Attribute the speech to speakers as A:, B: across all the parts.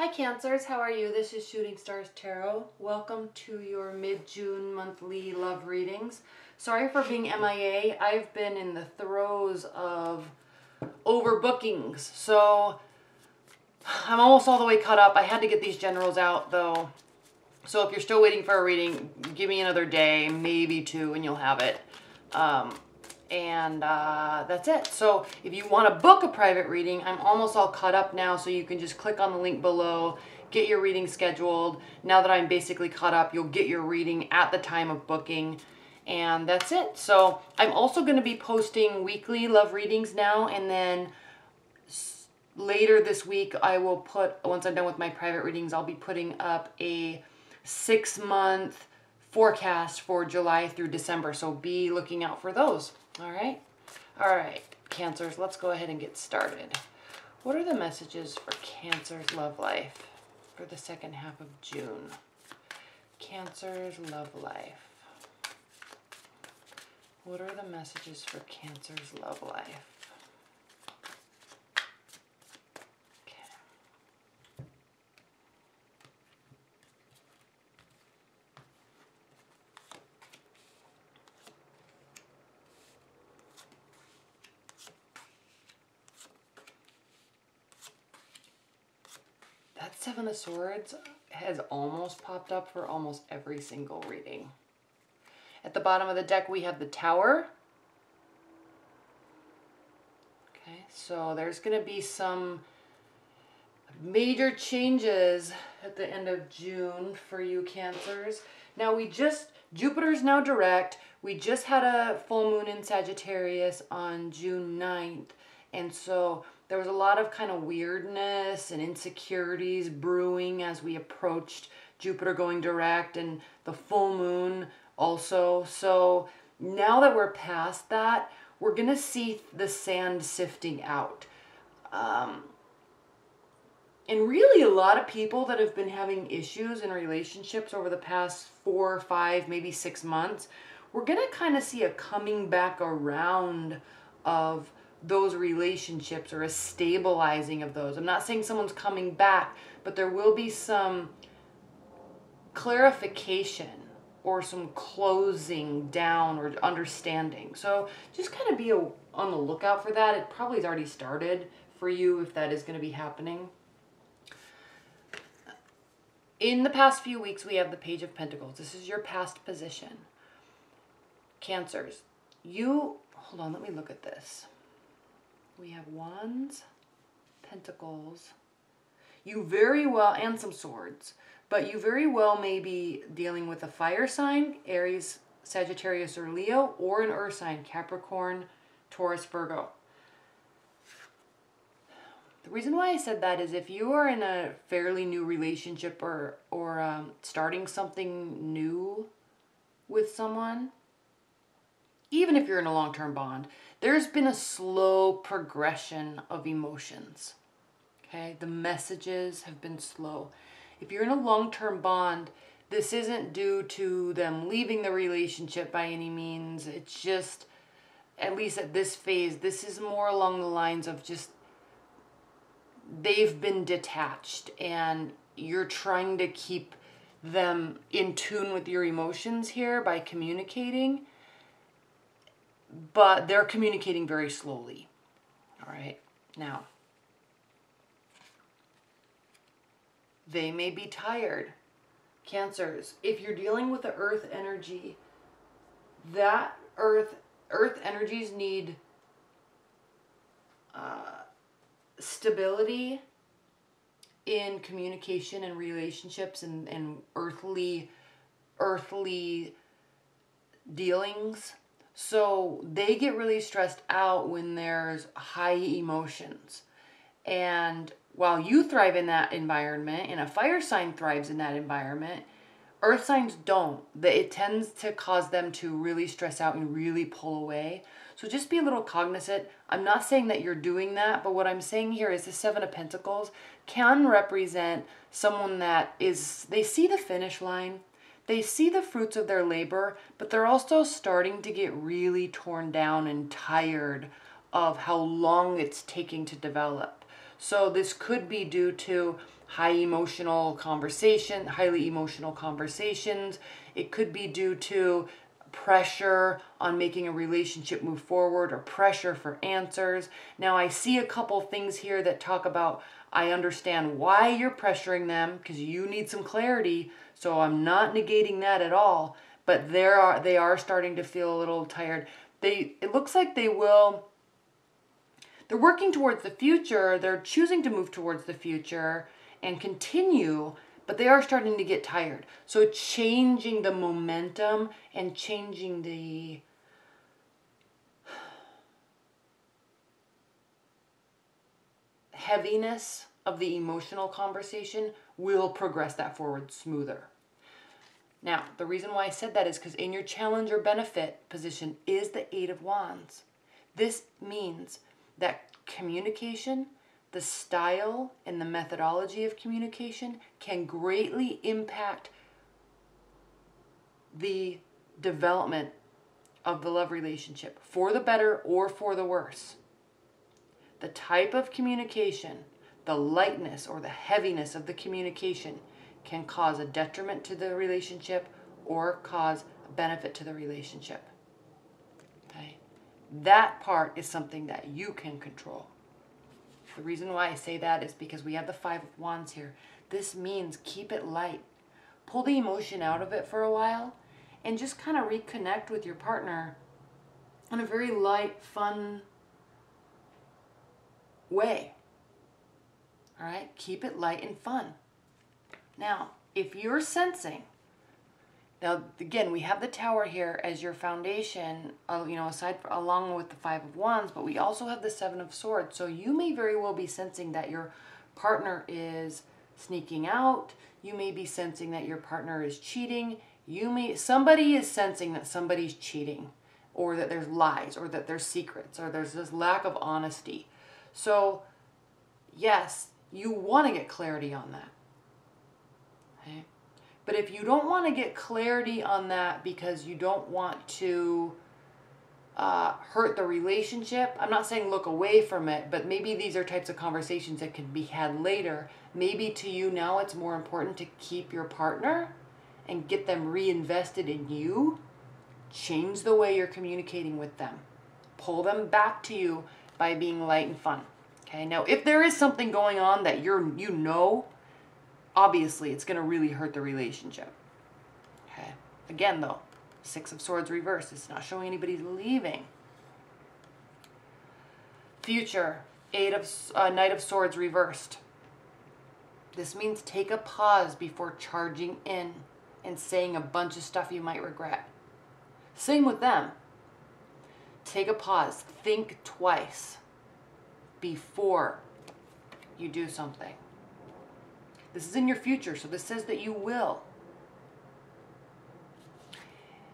A: Hi Cancers, how are you? This is Shooting Stars Tarot. Welcome to your mid-June monthly love readings. Sorry for being MIA. I've been in the throes of overbookings, so I'm almost all the way caught up. I had to get these generals out though. So if you're still waiting for a reading, give me another day, maybe two, and you'll have it. That's it. So if you want to book a private reading, I'm almost all caught up now, so you can just click on the link below, get your reading scheduled. Now that I'm basically caught up, you'll get your reading at the time of booking, and that's it. So I'm also going to be posting weekly love readings now, and then later this week I will put, once I'm done with my private readings, I'll be putting up a 6-month forecast for July through December, so be looking out for those. All right, Cancers, let's go ahead and get started. What are the messages for Cancer's love life for the second half of June? Cancer's love life. What are the messages for Cancer's love life? That Seven of Swords has almost popped up for almost every single reading. At the bottom of the deck, we have the Tower. Okay, so there's going to be some major changes at the end of June for you Cancers. Now Jupiter's now direct. We just had a full moon in Sagittarius on June 9th. And so there was a lot of kind of weirdness and insecurities brewing as we approached Jupiter going direct and the full moon also. So now that we're past that, we're going to see the sand sifting out. And really a lot of people that have been having issues in relationships over the past 4 or 5, maybe 6 months, we're going to kind of see a coming back around of those relationships, or a stabilizing of those. I'm not saying someone's coming back, but there will be some clarification or some closing down or understanding. So just kind of be on the lookout for that. It probably has already started for you if that is going to be happening. In the past few weeks, we have the Page of Pentacles. This is your past position. Cancers, hold on, let me look at this. We have Wands, Pentacles. You very well, and some Swords, but you very well may be dealing with a fire sign, Aries, Sagittarius, or Leo, or an earth sign, Capricorn, Taurus, Virgo. The reason why I said that is if you are in a fairly new relationship or starting something new with someone, even if you're in a long-term bond, there's been a slow progression of emotions. Okay, the messages have been slow. If you're in a long-term bond, this isn't due to them leaving the relationship by any means. It's just, at least at this phase, this is more along the lines of just they've been detached and you're trying to keep them in tune with your emotions here by communicating, but they're communicating very slowly. All right, now they may be tired. Cancers, if you're dealing with the earth energy, that earth energies need stability in communication and relationships and earthly dealings. So they get really stressed out when there's high emotions. And while you thrive in that environment, and a fire sign thrives in that environment, earth signs don't. It tends to cause them to really stress out and really pull away. So just be a little cognizant. I'm not saying that you're doing that, but what I'm saying here is the Seven of Pentacles can represent someone that they see the finish line. They see the fruits of their labor, but they're also starting to get really torn down and tired of how long it's taking to develop. So this could be due to highly emotional conversations. It could be due to pressure on making a relationship move forward or pressure for answers. Now I see a couple things here that talk about, I understand why you're pressuring them because you need some clarity. So I'm not negating that at all, but they are starting to feel a little tired. It looks like they're working towards the future. They're choosing to move towards the future and continue, but they are starting to get tired. So changing the momentum and changing the heaviness of the emotional conversation will progress that forward smoother. Now, the reason why I said that is because in your challenge or benefit position is the Eight of Wands. This means that communication, the style and the methodology of communication can greatly impact the development of the love relationship for the better or for the worse. The type of communication, the lightness or the heaviness of the communication can cause a detriment to the relationship or cause a benefit to the relationship. Okay? That part is something that you can control. The reason why I say that is because we have the Five of Wands here. This means keep it light. Pull the emotion out of it for a while and just kind of reconnect with your partner in a very light, fun way. All right? Keep it light and fun. Now, if you're sensing, now again, we have the Tower here as your foundation, along with the Five of Wands, but we also have the Seven of Swords. So you may very well be sensing that your partner is sneaking out. You may be sensing that your partner is cheating. Somebody is sensing that somebody's cheating, or that there's lies, or that there's secrets, or there's this lack of honesty. So yes, you want to get clarity on that. Okay? But if you don't want to get clarity on that because you don't want to hurt the relationship, I'm not saying look away from it, but maybe these are types of conversations that can be had later. Maybe to you now it's more important to keep your partner and get them reinvested in you. Change the way you're communicating with them. Pull them back to you by being light and fun. Okay, now if there is something going on that obviously it's going to really hurt the relationship. Okay, again though, Six of Swords reversed. It's not showing anybody's leaving. Future, Knight of Swords reversed. This means take a pause before charging in and saying a bunch of stuff you might regret. Same with them. Take a pause. Think twice before you do something. This is in your future, so this says that you will.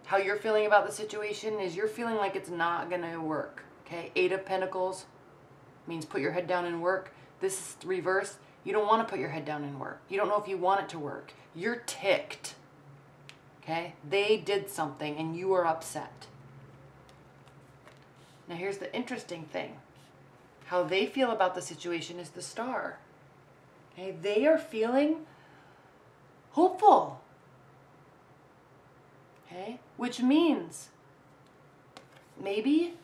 A: How you're feeling about the situation is you're feeling like it's not going to work. Okay, Eight of Pentacles means put your head down and work. This is reversed. You don't want to put your head down and work. You don't know if you want it to work. You're ticked. Okay, they did something and you are upset. Now here's the interesting thing. How they feel about the situation is the Star. Okay, they are feeling hopeful. Okay, which means maybe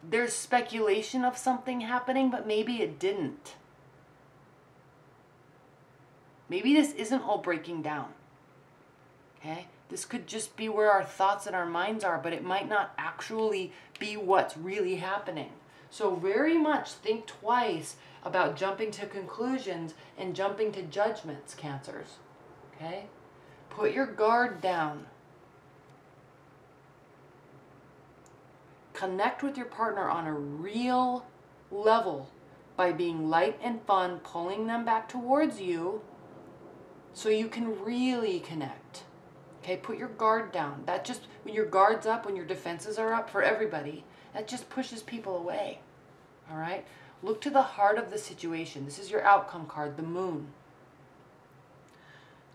A: there's speculation of something happening, but maybe it didn't. Maybe this isn't all breaking down. Okay, this could just be where our thoughts and our minds are, but it might not actually be what's really happening. So very much think twice about jumping to conclusions and jumping to judgments, Cancers. Okay? Put your guard down. Connect with your partner on a real level by being light and fun, pulling them back towards you so you can really connect. Okay? Put your guard down. That just, when your guard's up, when your defenses are up for everybody, that just pushes people away. All right? Look to the heart of the situation. This is your outcome card, the Moon.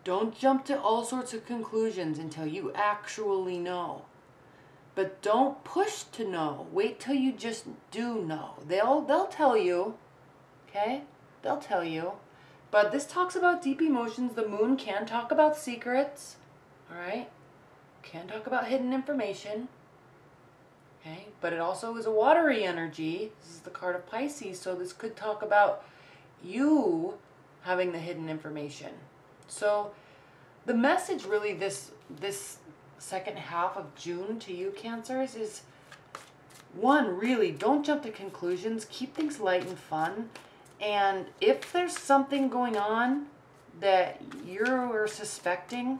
A: Don't jump to all sorts of conclusions until you actually know. But don't push to know. Wait till you just do know. They'll tell you. Okay? They'll tell you. But this talks about deep emotions. The moon can talk about secrets. All right? Can talk about hidden information. Okay? But it also is a watery energy. This is the card of Pisces, so this could talk about you having the hidden information. So the message really this second half of June to you, Cancers, is one, really don't jump to conclusions. Keep things light and fun. And if there's something going on that you're suspecting,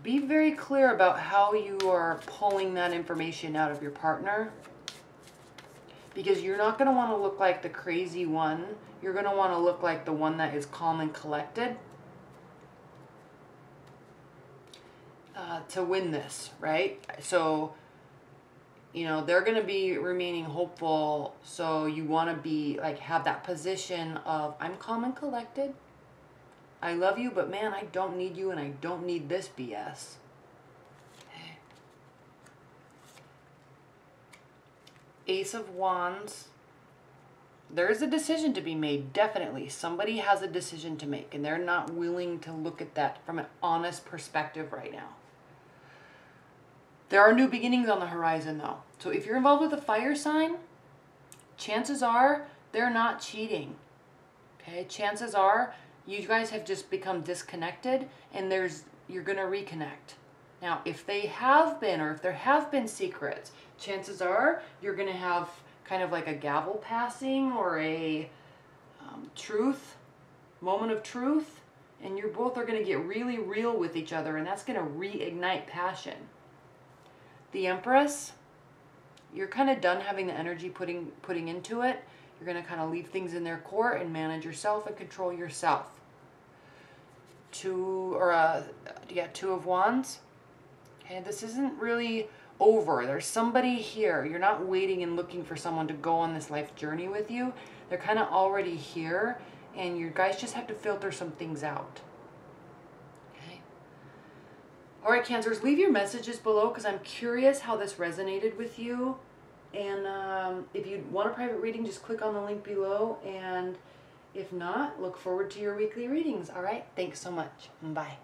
A: be very clear about how you are pulling that information out of your partner. Because you're not going to want to look like the crazy one. You're going to want to look like the one that is calm and collected to win this, right? So, you know, they're going to be remaining hopeful. So you want to be like, have that position of, I'm calm and collected. I love you, but man, I don't need you and I don't need this BS. Okay. Ace of Wands. There is a decision to be made, definitely. Somebody has a decision to make and they're not willing to look at that from an honest perspective right now. There are new beginnings on the horizon though. So if you're involved with a fire sign, chances are they're not cheating. Okay, chances are you guys have just become disconnected and you're going to reconnect. Now, if they have been, or if there have been secrets, chances are you're going to have kind of like a gavel passing or a moment of truth, and you both are going to get really real with each other, and that's going to reignite passion. The Empress, you're kind of done having the energy putting into it. You're going to kind of leave things in their court and manage yourself and control yourself. Two of Wands. Okay, this isn't really over. There's somebody here. You're not waiting and looking for someone to go on this life journey with you. They're kind of already here, and you guys just have to filter some things out. Okay. All right, Cancers, leave your messages below because I'm curious how this resonated with you. And if you want a private reading, just click on the link below. And if not, look forward to your weekly readings. All right, thanks so much. Bye.